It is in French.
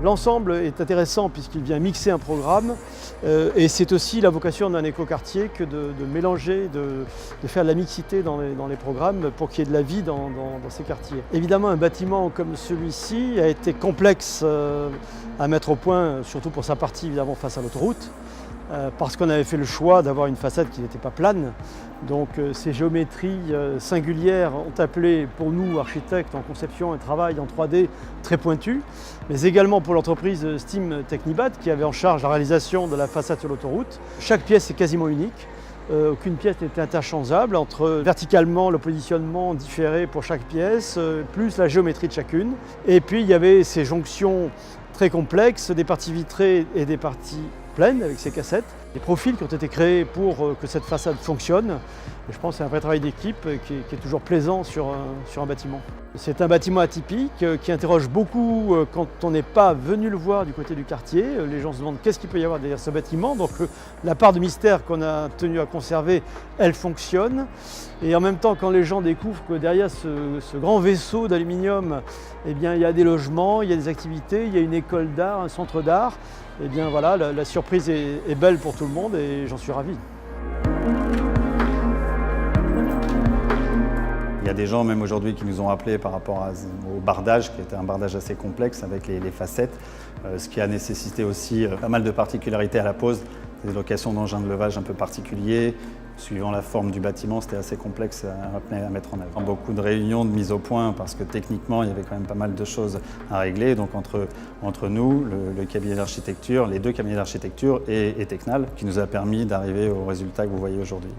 L'ensemble est intéressant puisqu'il vient mixer un programme et c'est aussi la vocation d'un écoquartier que de mélanger, de faire de la mixité dans les programmes pour qu'il y ait de la vie dans ces quartiers. Évidemment, un bâtiment comme celui-ci a été complexe à mettre au point, surtout pour sa partie évidemment face à l'autoroute, parce qu'on avait fait le choix d'avoir une façade qui n'était pas plane. Donc ces géométries singulières ont appelé pour nous, architectes en conception et travail en 3D, très pointues, mais également pour l'entreprise Steam Technibat qui avait en charge la réalisation de la façade sur l'autoroute. Chaque pièce est quasiment unique. Aucune pièce n'était interchangeable entre verticalement le positionnement différé pour chaque pièce, plus la géométrie de chacune. Et puis il y avait ces jonctions très complexes, des parties vitrées et des parties pleines avec ces cassettes, des profils qui ont été créés pour que cette façade fonctionne. Et je pense que c'est un vrai travail d'équipe qui est toujours plaisant sur un bâtiment. C'est un bâtiment atypique qui interroge beaucoup quand on n'est pas venu le voir du côté du quartier. Les gens se demandent qu'est-ce qu'il peut y avoir derrière ce bâtiment. Donc la part de mystère qu'on a tenu à conserver, elle fonctionne. Et en même temps, quand les gens découvrent que derrière ce grand vaisseau d'aluminium, eh bien, il y a des logements, il y a des activités, il y a une école d'art, un centre d'art, eh bien voilà, la surprise est belle pour tout le monde et j'en suis ravi. Il y a des gens, même aujourd'hui, qui nous ont appelés par rapport au bardage, qui était un bardage assez complexe avec les facettes, ce qui a nécessité aussi pas mal de particularités à la pose, des locations d'engins de levage un peu particuliers. Suivant la forme du bâtiment, c'était assez complexe à mettre en œuvre. Beaucoup de réunions, de mise au point, parce que techniquement, il y avait quand même pas mal de choses à régler. Donc entre nous, le cabinet d'architecture, les deux cabinets d'architecture et Tecnal, qui nous a permis d'arriver au résultat que vous voyez aujourd'hui.